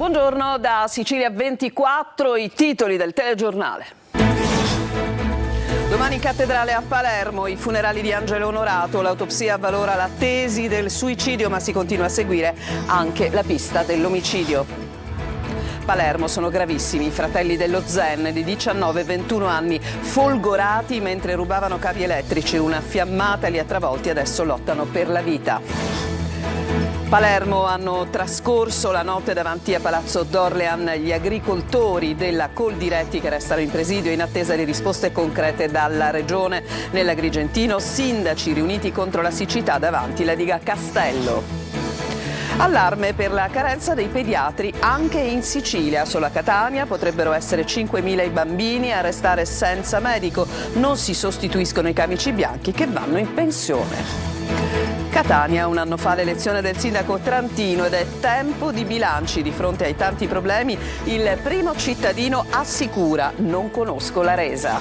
Buongiorno da Sicilia 24, i titoli del telegiornale. Domani in cattedrale a Palermo, i funerali di Angelo Onorato, l'autopsia avvalora la tesi del suicidio, ma si continua a seguire anche la pista dell'omicidio. Palermo sono gravissimi i fratelli dello Zen di 19 e 21 anni, folgorati mentre rubavano cavi elettrici. Una fiammata li ha travolti, adesso lottano per la vita. Palermo hanno trascorso la notte davanti a Palazzo d'Orlean gli agricoltori della Coldiretti che restano in presidio in attesa di risposte concrete dalla Regione. Nell'Agrigentino, sindaci riuniti contro la siccità davanti la diga Castello. Allarme per la carenza dei pediatri anche in Sicilia. Solo a Catania potrebbero essere 5.000 i bambini a restare senza medico. Non si sostituiscono i camici bianchi che vanno in pensione. Catania, un anno fa l'elezione del sindaco Trantino ed è tempo di bilanci. Di fronte ai tanti problemi, il primo cittadino assicura: non conosco la resa.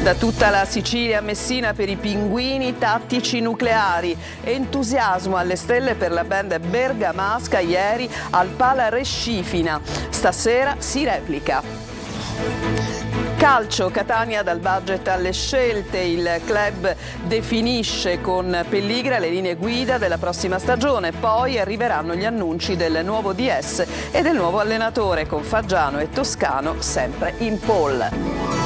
Da tutta la Sicilia a Messina per i pinguini tattici nucleari. Entusiasmo alle stelle per la band bergamasca ieri al Pala Rescifina. Stasera si replica. Calcio, Catania dal budget alle scelte, il club definisce con Pelligra le linee guida della prossima stagione, poi arriveranno gli annunci del nuovo DS e del nuovo allenatore con Faggiano e Toscano sempre in pole.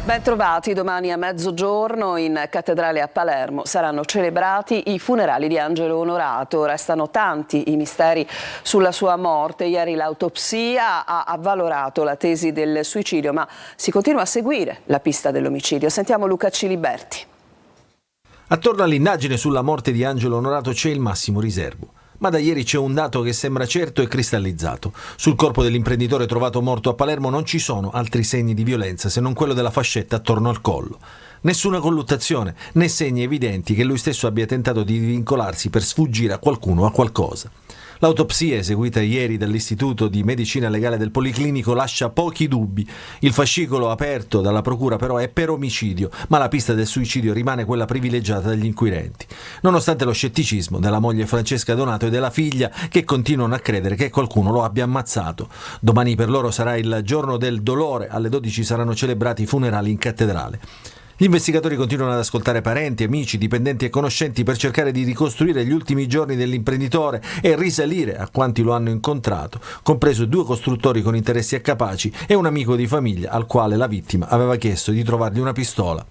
Ben trovati, domani a mezzogiorno in cattedrale a Palermo saranno celebrati i funerali di Angelo Onorato. Restano tanti i misteri sulla sua morte. Ieri l'autopsia ha avvalorato la tesi del suicidio, ma si continua a seguire la pista dell'omicidio. Sentiamo Luca Ciliberti. Attorno all'indagine sulla morte di Angelo Onorato c'è il massimo riservo. Ma da ieri c'è un dato che sembra certo e cristallizzato. Sul corpo dell'imprenditore trovato morto a Palermo non ci sono altri segni di violenza se non quello della fascetta attorno al collo. Nessuna colluttazione, né segni evidenti che lui stesso abbia tentato di vincolarsi per sfuggire a qualcuno o a qualcosa. L'autopsia eseguita ieri dall'Istituto di Medicina Legale del Policlinico lascia pochi dubbi. Il fascicolo aperto dalla procura però è per omicidio, ma la pista del suicidio rimane quella privilegiata dagli inquirenti. Nonostante lo scetticismo della moglie Francesca Donato e della figlia, che continuano a credere che qualcuno lo abbia ammazzato. Domani per loro sarà il giorno del dolore, alle 12 saranno celebrati i funerali in cattedrale. Gli investigatori continuano ad ascoltare parenti, amici, dipendenti e conoscenti per cercare di ricostruire gli ultimi giorni dell'imprenditore e risalire a quanti lo hanno incontrato, compreso 2 costruttori con interessi accapaci e un amico di famiglia al quale la vittima aveva chiesto di trovargli una pistola.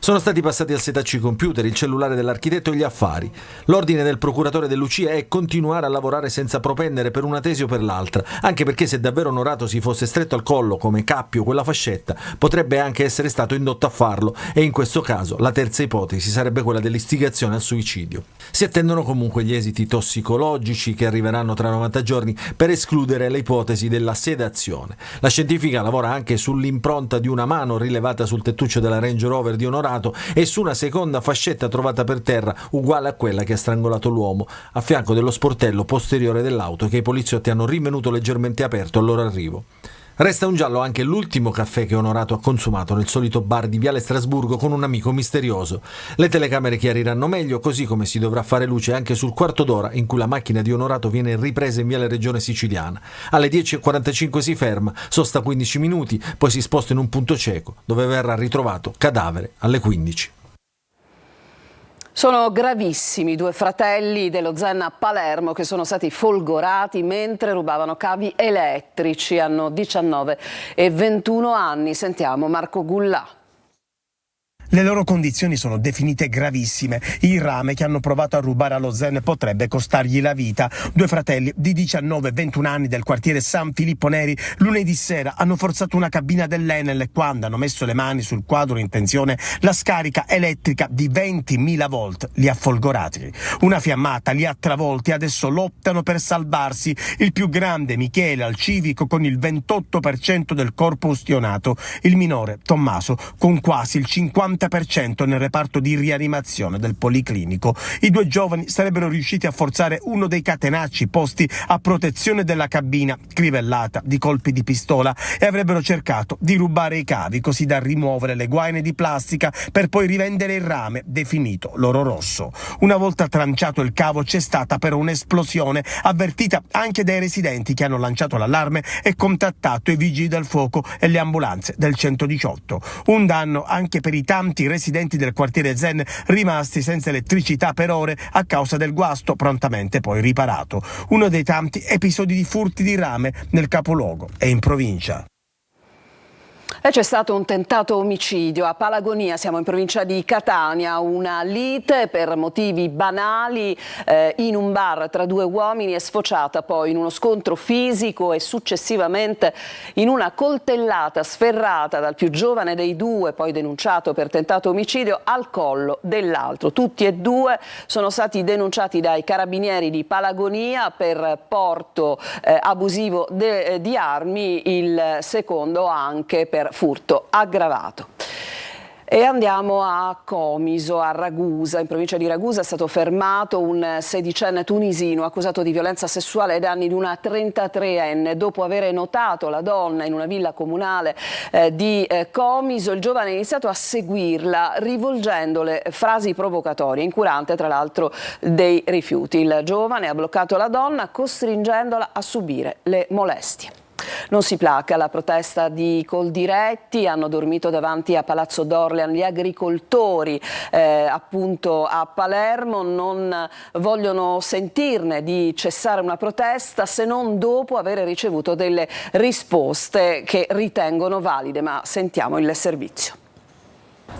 Sono stati passati al setaccio i computer, il cellulare dell'architetto e gli affari. L'ordine del procuratore De Lucia è continuare a lavorare senza propendere per una tesi o per l'altra, anche perché se davvero Onorato si fosse stretto al collo come Cappio quella fascetta, potrebbe anche essere stato indotto a farlo e in questo caso la terza ipotesi sarebbe quella dell'istigazione al suicidio. Si attendono comunque gli esiti tossicologici che arriveranno tra 90 giorni per escludere le ipotesi della sedazione. La scientifica lavora anche sull'impronta di una mano rilevata sul tettuccio della Range Rover di Onorato e su una seconda fascetta trovata per terra uguale a quella che ha strangolato l'uomo, a fianco dello sportello posteriore dell'auto che i poliziotti hanno rinvenuto leggermente aperto al loro arrivo. Resta un giallo anche l'ultimo caffè che Onorato ha consumato nel solito bar di Viale Strasburgo con un amico misterioso. Le telecamere chiariranno meglio, così come si dovrà fare luce anche sul quarto d'ora in cui la macchina di Onorato viene ripresa in Viale Regione Siciliana. Alle 10:45 si ferma, sosta 15 minuti, poi si sposta in un punto cieco, dove verrà ritrovato cadavere alle 15. Sono gravissimi 2 fratelli dello Zen a Palermo che sono stati folgorati mentre rubavano cavi elettrici. Hanno 19 e 21 anni. Sentiamo Marco Gullà. Le loro condizioni sono definite gravissime. Il rame che hanno provato a rubare allo Zen potrebbe costargli la vita. 2 fratelli di 19 e 21 anni del quartiere San Filippo Neri lunedì sera hanno forzato una cabina dell'Enel e quando hanno messo le mani sul quadro in tensione la scarica elettrica di 20.000 volt li ha folgorati. Una fiammata li ha travolti e adesso lottano per salvarsi. Il più grande, Michele, al civico con il 28% del corpo ustionato. Il minore, Tommaso, con quasi il 50% 70% nel reparto di rianimazione del Policlinico. I due giovani sarebbero riusciti a forzare uno dei catenacci posti a protezione della cabina, crivellata di colpi di pistola, e avrebbero cercato di rubare i cavi così da rimuovere le guaine di plastica per poi rivendere il rame definito l'oro rosso. Una volta tranciato il cavo c'è stata però un'esplosione avvertita anche dai residenti che hanno lanciato l'allarme e contattato i vigili del fuoco e le ambulanze del 118. Un danno anche per i tanti residenti del quartiere Zen rimasti senza elettricità per ore a causa del guasto, prontamente poi riparato. Uno dei tanti episodi di furti di rame nel capoluogo e in provincia. E c'è stato un tentato omicidio a Palagonia, siamo in provincia di Catania, una lite per motivi banali in un bar tra due uomini è sfociata poi in uno scontro fisico e successivamente in una coltellata sferrata dal più giovane dei due, poi denunciato per tentato omicidio, al collo dell'altro. Tutti e due sono stati denunciati dai carabinieri di Palagonia per porto abusivo di armi, il secondo anche per furto aggravato. E andiamo a Comiso, a Ragusa. In provincia di Ragusa è stato fermato un sedicenne tunisino accusato di violenza sessuale ai danni di una 33enne. Dopo aver notato la donna in una villa comunale di Comiso, il giovane ha iniziato a seguirla rivolgendole frasi provocatorie, incurante tra l'altro dei rifiuti. Il giovane ha bloccato la donna costringendola a subire le molestie. Non si placa la protesta di Coldiretti, hanno dormito davanti a Palazzo d'Orlean gli agricoltori appunto a Palermo, non vogliono sentirne di cessare una protesta se non dopo aver ricevuto delle risposte che ritengono valide, ma sentiamo il servizio.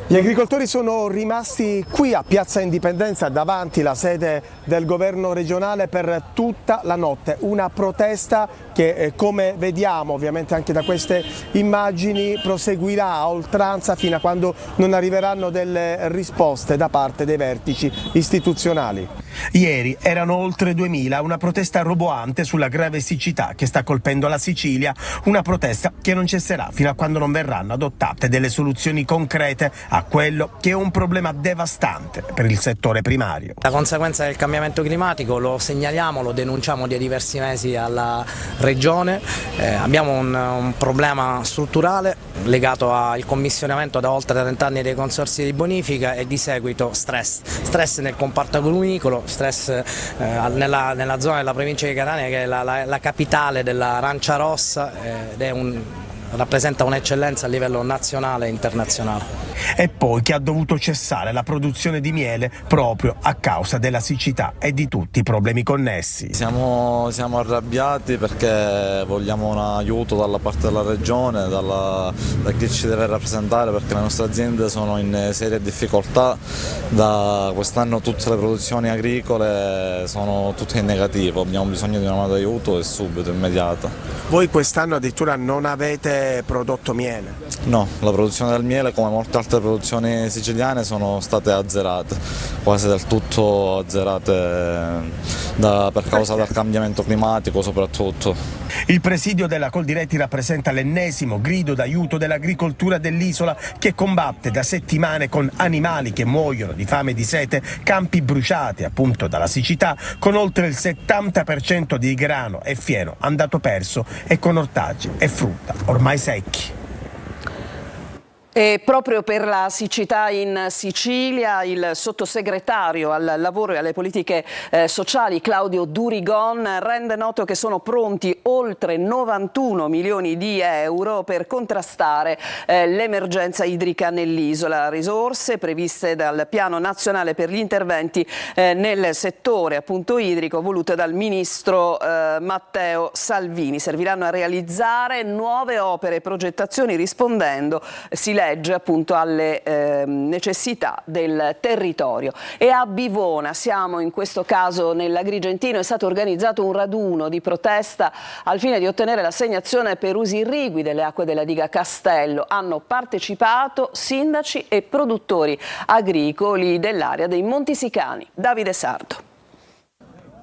Gli agricoltori sono rimasti qui a Piazza Indipendenza davanti alla sede del governo regionale per tutta la notte, una protesta che come vediamo ovviamente anche da queste immagini proseguirà a oltranza fino a quando non arriveranno delle risposte da parte dei vertici istituzionali. Ieri erano oltre 2000, una protesta roboante sulla grave siccità che sta colpendo la Sicilia, una protesta che non cesserà fino a quando non verranno adottate delle soluzioni concrete a quello che è un problema devastante per il settore primario. La conseguenza del cambiamento climatico lo segnaliamo, lo denunciamo da diversi mesi alla Regione, abbiamo un problema strutturale legato al commissionamento da oltre 30 anni dei consorzi di bonifica e di seguito stress nel comparto agrumicolo, stress nella zona della provincia di Catania che è la capitale dell'arancia rossa ed rappresenta un'eccellenza a livello nazionale e internazionale. E poi che ha dovuto cessare la produzione di miele proprio a causa della siccità e di tutti i problemi connessi. Siamo arrabbiati perché vogliamo un aiuto dalla parte della regione, da chi ci deve rappresentare, perché le nostre aziende sono in serie difficoltà. Da quest'anno tutte le produzioni agricole sono tutte in negativo, abbiamo bisogno di una mano d'aiuto e subito, immediata. Voi quest'anno addirittura non avete prodotto miele? No, la produzione del miele, come molte altre produzioni siciliane, sono state azzerate, quasi del tutto azzerate per causa del cambiamento climatico soprattutto. Il presidio della Coldiretti rappresenta l'ennesimo grido d'aiuto dell'agricoltura dell'isola che combatte da settimane con animali che muoiono di fame e di sete, campi bruciati appunto dalla siccità, con oltre il 70% di grano e fieno andato perso e con ortaggi e frutta ormai secchi. E proprio per la siccità in Sicilia, il sottosegretario al lavoro e alle politiche sociali Claudio Durigon rende noto che sono pronti oltre 91 milioni di euro per contrastare l'emergenza idrica nell'isola. Risorse previste dal Piano Nazionale per gli interventi nel settore appunto idrico volute dal ministro Matteo Salvini. Serviranno a realizzare nuove opere e progettazioni rispondendo, si legge appunto alle necessità del territorio. E a Bivona, siamo in questo caso nell'Agrigentino, è stato organizzato un raduno di protesta al fine di ottenere l'assegnazione per usi irrigui delle acque della diga Castello. Hanno partecipato sindaci e produttori agricoli dell'area dei Monti Sicani. Davide Sardo.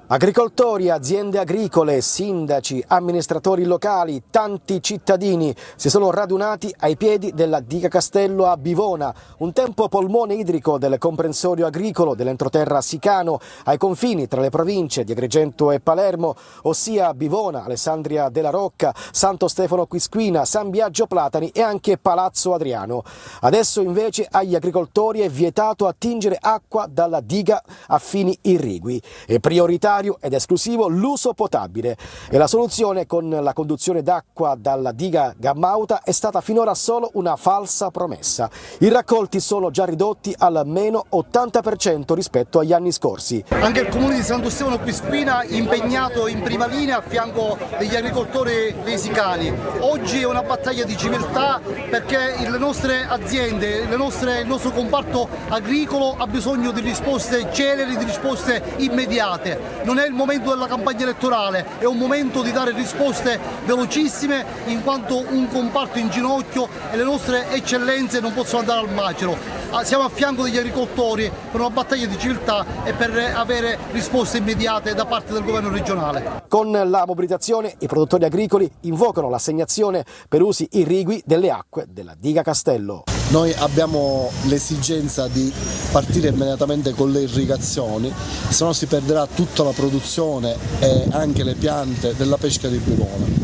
Agricoltori, aziende agricole, sindaci, amministratori locali, tanti cittadini si sono radunati ai piedi della diga Castello a Bivona, un tempo polmone idrico del comprensorio agricolo dell'entroterra sicano ai confini tra le province di Agrigento e Palermo, ossia Bivona, Alessandria della Rocca, Santo Stefano Quisquina, San Biagio Platani e anche Palazzo Adriano. Adesso invece agli agricoltori è vietato attingere acqua dalla diga a fini irrigui. È prioritario ed esclusivo l'uso potabile e la soluzione con la conduzione d'acqua dalla diga Gammauta è stata finora solo una falsa promessa. I raccolti sono già ridotti al meno 80% rispetto agli anni scorsi. Anche il comune di Santo Stefano Quisquina impegnato in prima linea a fianco degli agricoltori lesicani. Oggi è una battaglia di civiltà perché le nostre aziende, il nostro comparto agricolo ha bisogno di risposte celeri, di risposte immediate. Non è il momento della campagna elettorale, è un momento di dare risposte velocissime in quanto un comparto in ginocchio e le nostre eccellenze non possono andare al macero. Siamo a fianco degli agricoltori per una battaglia di civiltà e per avere risposte immediate da parte del governo regionale. Con la mobilitazione i produttori agricoli invocano l'assegnazione per usi irrigui delle acque della diga Castello. Noi abbiamo l'esigenza di partire immediatamente con le irrigazioni, se no si perderà tutta la produzione e anche le piante della pesca di Bivona.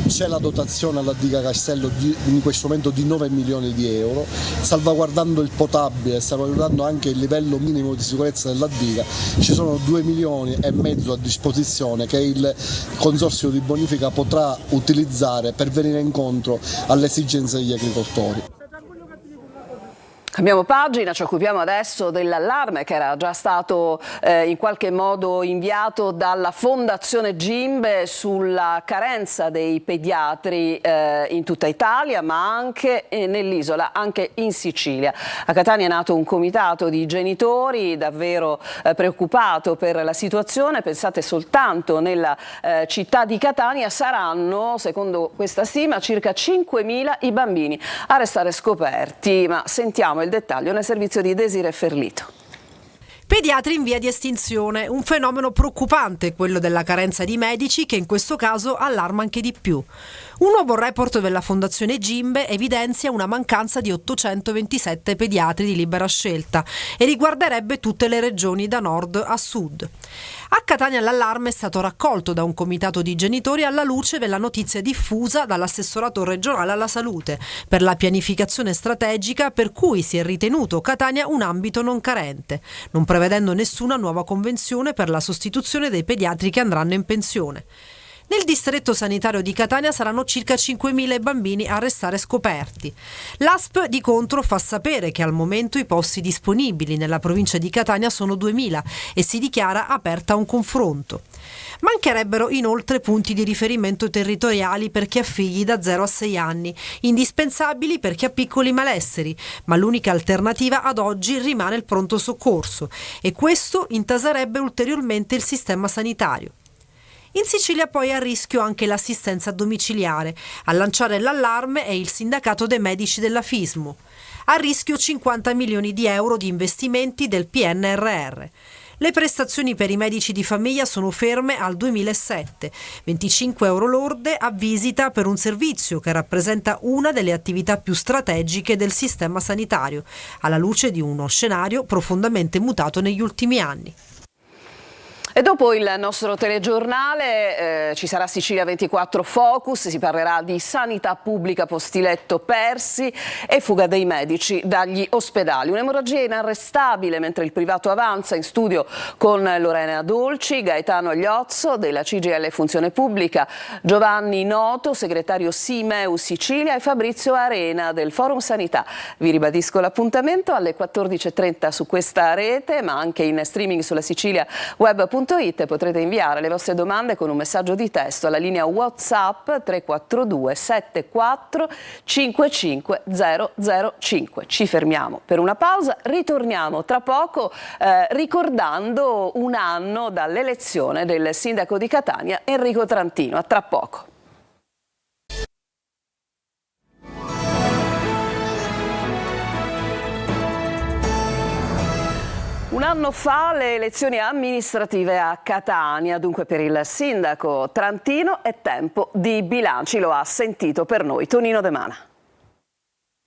C'è la dotazione alla diga Castello in questo momento di 9 milioni di euro, salvaguardando il potabile, salvaguardando anche il livello minimo di sicurezza della diga. Ci sono 2 milioni e mezzo a disposizione che il consorzio di bonifica potrà utilizzare per venire incontro alle esigenze degli agricoltori. Cambiamo pagina, ci occupiamo adesso dell'allarme che era già stato in qualche modo inviato dalla Fondazione Gimbe sulla carenza dei pediatri in tutta Italia, ma anche nell'isola, anche in Sicilia. A Catania è nato un comitato di genitori davvero preoccupato per la situazione. Pensate, soltanto nella città di Catania saranno, secondo questa stima, circa 5.000 i bambini a restare scoperti. Ma sentiamo il dettaglio nel servizio di Desiree Ferlito. Pediatri in via di estinzione, un fenomeno preoccupante, quello della carenza di medici, che in questo caso allarma anche di più. Un nuovo report della Fondazione Gimbe evidenzia una mancanza di 827 pediatri di libera scelta e riguarderebbe tutte le regioni da nord a sud. A Catania l'allarme è stato raccolto da un comitato di genitori alla luce della notizia diffusa dall'assessorato regionale alla salute per la pianificazione strategica, per cui si è ritenuto Catania un ambito non carente, non prevedendo nessuna nuova convenzione per la sostituzione dei pediatri che andranno in pensione. Nel distretto sanitario di Catania saranno circa 5.000 i bambini a restare scoperti. L'ASP di contro fa sapere che al momento i posti disponibili nella provincia di Catania sono 2.000 e si dichiara aperta a un confronto. Mancherebbero inoltre punti di riferimento territoriali per chi ha figli da 0 a 6 anni, indispensabili per chi ha piccoli malesseri, ma l'unica alternativa ad oggi rimane il pronto soccorso e questo intaserebbe ulteriormente il sistema sanitario. In Sicilia poi è a rischio anche l'assistenza domiciliare. A lanciare l'allarme è il sindacato dei medici della FISMO. A rischio 50 milioni di euro di investimenti del PNRR. Le prestazioni per i medici di famiglia sono ferme al 2007, 25 euro lorde a visita per un servizio che rappresenta una delle attività più strategiche del sistema sanitario, alla luce di uno scenario profondamente mutato negli ultimi anni. E dopo il nostro telegiornale ci sarà Sicilia 24 Focus, si parlerà di sanità pubblica, postiletto persi e fuga dei medici dagli ospedali. Un'emorragia inarrestabile mentre il privato avanza. In studio con Lorena Dolci, Gaetano Agliozzo della CGIL Funzione Pubblica, Giovanni Noto, segretario Simeu Sicilia, e Fabrizio Arena del Forum Sanità. Vi ribadisco l'appuntamento alle 14.30 su questa rete, ma anche in streaming sulla siciliaweb.it. Potrete inviare le vostre domande con un messaggio di testo alla linea WhatsApp 342 74 55 005. Ci fermiamo per una pausa, ritorniamo tra poco ricordando un anno dall'elezione del sindaco di Catania Enrico Trantino. A tra poco. Un anno fa le elezioni amministrative a Catania, dunque per il sindaco trantino è tempo di bilanci, lo ha sentito per noi Tonino De Mana.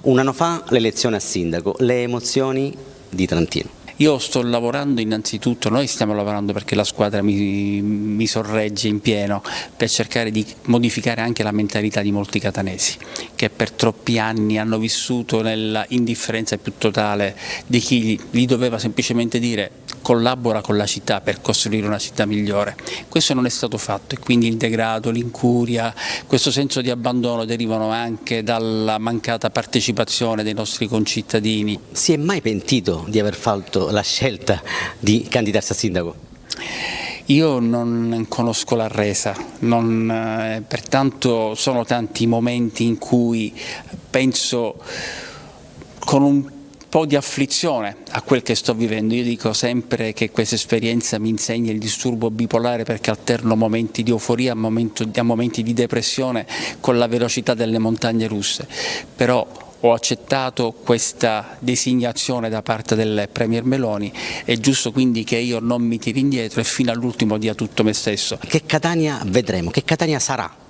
Un anno fa l'elezione a sindaco, le emozioni di Trantino. Io sto lavorando innanzitutto, noi stiamo lavorando perché la squadra mi sorregge in pieno per cercare di modificare anche la mentalità di molti catanesi che per troppi anni hanno vissuto nella indifferenza più totale di chi gli doveva semplicemente dire collabora con la città per costruire una città migliore. Questo non è stato fatto e quindi il degrado, l'incuria, questo senso di abbandono derivano anche dalla mancata partecipazione dei nostri concittadini. Si è mai pentito di aver fatto la scelta di candidarsi a sindaco? Io non conosco la resa, pertanto sono tanti i momenti in cui penso con un po' di afflizione a quel che sto vivendo. Io dico sempre che questa esperienza mi insegna il disturbo bipolare perché alterno momenti di euforia a momenti di depressione con la velocità delle montagne russe, però ho accettato questa designazione da parte del Premier Meloni, è giusto quindi che io non mi tiri indietro e fino all'ultimo dia tutto me stesso. Che Catania vedremo? Che Catania sarà?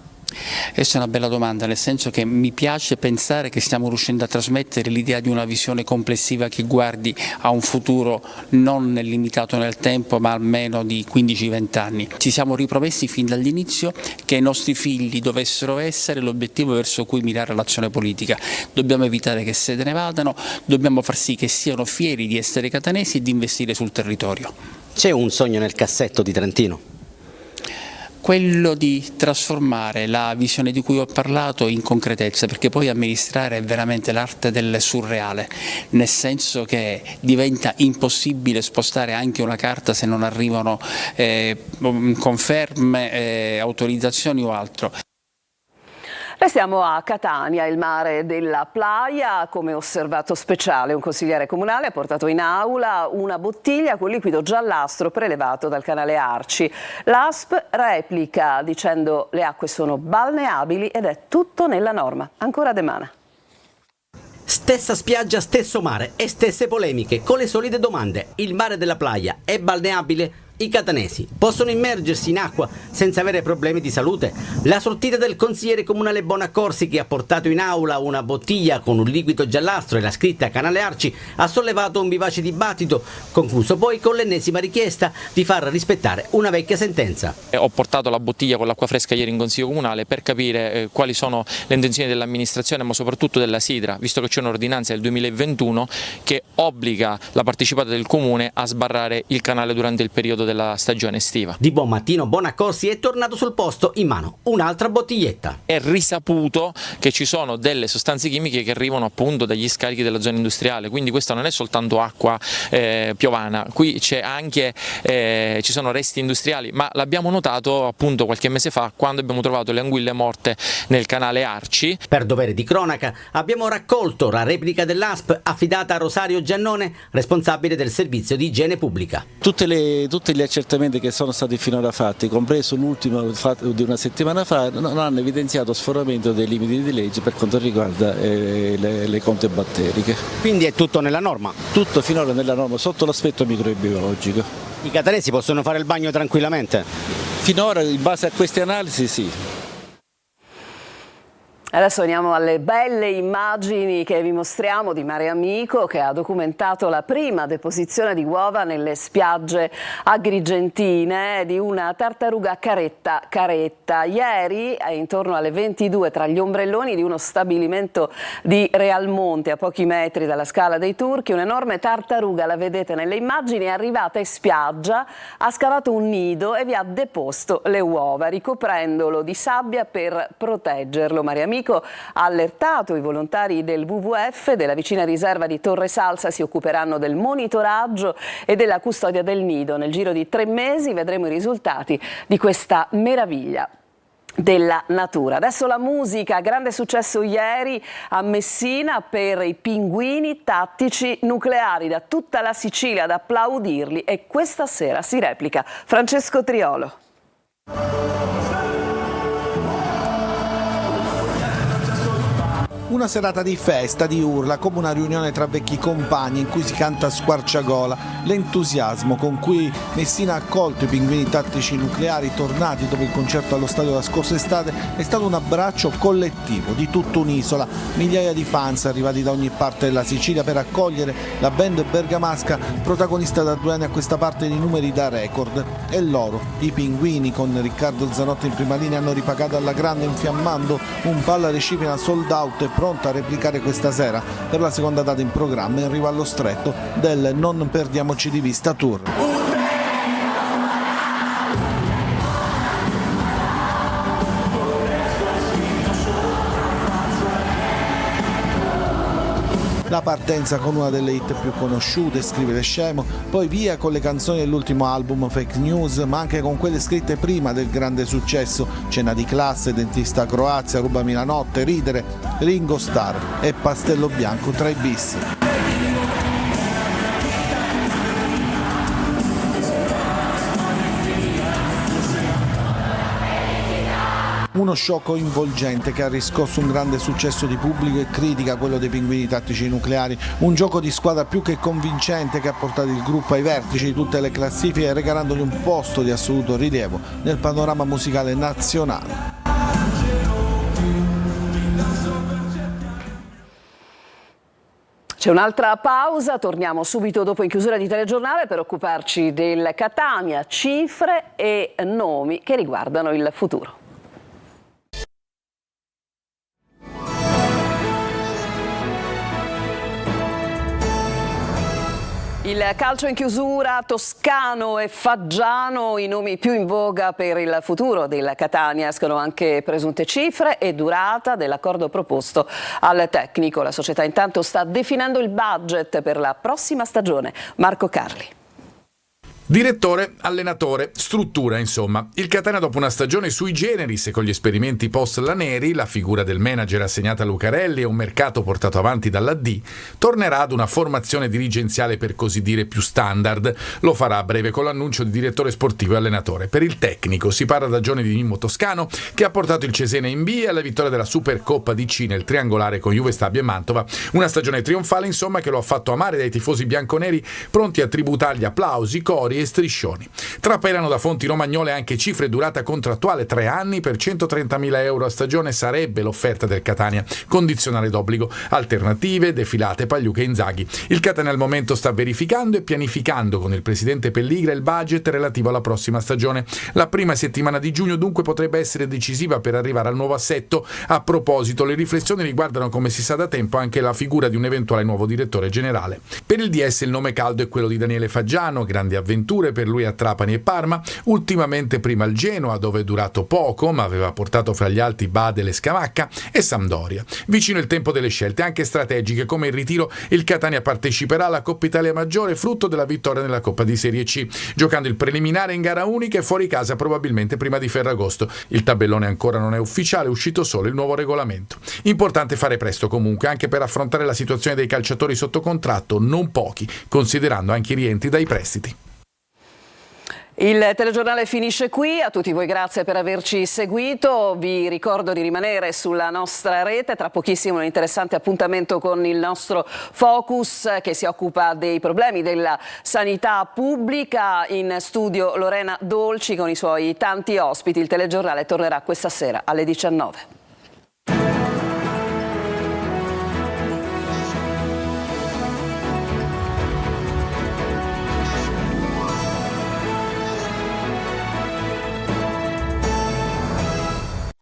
Questa è una bella domanda, nel senso che mi piace pensare che stiamo riuscendo a trasmettere l'idea di una visione complessiva che guardi a un futuro non limitato nel tempo ma almeno di 15-20 anni. Ci siamo ripromessi fin dall'inizio che i nostri figli dovessero essere l'obiettivo verso cui mirare l'azione politica. Dobbiamo evitare che se ne vadano, dobbiamo far sì che siano fieri di essere catanesi e di investire sul territorio. C'è un sogno nel cassetto di Trantino? Quello di trasformare la visione di cui ho parlato in concretezza, perché poi amministrare è veramente l'arte del surreale, nel senso che diventa impossibile spostare anche una carta se non arrivano conferme, autorizzazioni o altro. Restiamo a Catania, il mare della Playa, come osservato speciale. Un consigliere comunale ha portato in aula una bottiglia con liquido giallastro prelevato dal canale Arci. L'ASP replica dicendo le acque sono balneabili ed è tutto nella norma. Ancora De Mana. Stessa spiaggia, stesso mare e stesse polemiche con le solite domande. Il mare della Playa è balneabile? I catanesi possono immergersi in acqua senza avere problemi di salute? La sortita del consigliere comunale Bonaccorsi, che ha portato in aula una bottiglia con un liquido giallastro e la scritta Canale Arci, ha sollevato un vivace dibattito, concluso poi con l'ennesima richiesta di far rispettare una vecchia sentenza. Ho portato la bottiglia con l'acqua fresca ieri in consiglio comunale per capire quali sono le intenzioni dell'amministrazione, ma soprattutto della Sidra, visto che c'è un'ordinanza del 2021 che obbliga la partecipata del comune a sbarrare il canale durante il periodo della stagione estiva. Di buon mattino Bonaccorsi è tornato sul posto, in mano un'altra bottiglietta. È risaputo che ci sono delle sostanze chimiche che arrivano appunto dagli scarichi della zona industriale, quindi questa non è soltanto acqua piovana, qui c'è anche ci sono resti industriali, ma l'abbiamo notato appunto qualche mese fa quando abbiamo trovato le anguille morte nel canale Arci. Per dovere di cronaca abbiamo raccolto la replica dell'ASP affidata a Rosario Giannone, responsabile del servizio di igiene pubblica. Tutti gli accertamenti che sono stati finora fatti, compreso l'ultimo di una settimana fa, non hanno evidenziato sforamento dei limiti di legge per quanto riguarda le conte batteriche. Quindi è tutto nella norma? Tutto finora nella norma, sotto l'aspetto microbiologico. I catanesi possono fare il bagno tranquillamente? Finora, in base a queste analisi, sì. Adesso veniamo alle belle immagini che vi mostriamo di Mare Amico, che ha documentato la prima deposizione di uova nelle spiagge agrigentine di una tartaruga caretta. Ieri, intorno alle 22, tra gli ombrelloni di uno stabilimento di Realmonte, a pochi metri dalla Scala dei Turchi, un'enorme tartaruga, la vedete nelle immagini, è arrivata in spiaggia, ha scavato un nido e vi ha deposto le uova, ricoprendolo di sabbia per proteggerlo. Mare Amico ha allertato i volontari del WWF, della vicina riserva di Torre Salsa, si occuperanno del monitoraggio e della custodia del nido. Nel giro di 3 mesi vedremo i risultati di questa meraviglia della natura. Adesso la musica, grande successo ieri a Messina per i Pinguini Tattici Nucleari, da tutta la Sicilia ad applaudirli, e questa sera si replica Francesco Triolo. Una serata di festa, di urla, come una riunione tra vecchi compagni in cui si canta a squarciagola. L'entusiasmo con cui Messina ha accolto i Pinguini Tattici Nucleari tornati dopo il concerto allo stadio la scorsa estate è stato un abbraccio collettivo di tutta un'isola. Migliaia di fans arrivati da ogni parte della Sicilia per accogliere la band bergamasca, protagonista da 2 anni a questa parte di numeri da record. E loro, i Pinguini, con Riccardo Zanotti in prima linea, hanno ripagato alla grande infiammando un palla recipina sold out e pronta a replicare questa sera per la seconda data in programma in riva allo stretto del Non perdiamoci di vista tour. La partenza con una delle hit più conosciute, Scrivere scemo, poi via con le canzoni dell'ultimo album Fake News, ma anche con quelle scritte prima del grande successo, Cena di classe, Dentista Croazia, Rubami la notte, Ridere, Ringo Starr e Pastello Bianco tra i bis. Uno show coinvolgente che ha riscosso un grande successo di pubblico e critica, quello dei Pinguini Tattici Nucleari, un gioco di squadra più che convincente che ha portato il gruppo ai vertici di tutte le classifiche, regalandogli un posto di assoluto rilievo nel panorama musicale nazionale. C'è un'altra pausa, torniamo subito dopo in chiusura di telegiornale per occuparci del Catania, cifre e nomi che riguardano il futuro. Il calcio in chiusura, Toscano e Faggiano, i nomi più in voga per il futuro del Catania. Escono anche presunte cifre e durata dell'accordo proposto al tecnico. La società intanto sta definendo il budget per la prossima stagione. Marco Carli. Direttore, allenatore, struttura, insomma. Il Catania dopo una stagione sui generis e con gli esperimenti post Laneri, la figura del manager assegnata a Lucarelli e un mercato portato avanti dalla D, tornerà ad una formazione dirigenziale per così dire più standard. Lo farà a breve con l'annuncio di direttore sportivo e allenatore. Per il tecnico si parla da giorni di Mimmo Toscano, che ha portato il Cesena in B e alla vittoria della Supercoppa DC nel triangolare con Juve Stabia e Mantova. Una stagione trionfale, insomma, che lo ha fatto amare dai tifosi bianconeri, pronti a tributargli applausi, cori e striscioni. Trapelano da fonti romagnole anche cifre durata contrattuale 3 anni per 130.000 euro a stagione sarebbe l'offerta del Catania, condizionale d'obbligo, alternative, defilate, Pagliuca e Inzaghi. Il Catania al momento sta verificando e pianificando con il presidente Pelligra il budget relativo alla prossima stagione. La prima settimana di giugno dunque potrebbe essere decisiva per arrivare al nuovo assetto. A proposito, le riflessioni riguardano, come si sa da tempo, anche la figura di un eventuale nuovo direttore generale. Per il DS il nome caldo è quello di Daniele Faggiano, grandi avventure per lui a Trapani e Parma, ultimamente prima al Genoa dove è durato poco ma aveva portato fra gli alti Badel e Scamacca, e Sampdoria. Vicino il tempo delle scelte anche strategiche come il ritiro, il Catania parteciperà alla Coppa Italia Maggiore frutto della vittoria nella Coppa di Serie C, giocando il preliminare in gara unica e fuori casa probabilmente prima di Ferragosto. Il tabellone ancora non è ufficiale, è uscito solo il nuovo regolamento. Importante fare presto comunque anche per affrontare la situazione dei calciatori sotto contratto, non pochi, considerando anche i rientri dai prestiti. Il telegiornale finisce qui, a tutti voi grazie per averci seguito, vi ricordo di rimanere sulla nostra rete, tra pochissimo un interessante appuntamento con il nostro Focus che si occupa dei problemi della sanità pubblica, in studio Lorena Dolci con i suoi tanti ospiti. Il telegiornale tornerà questa sera alle 19.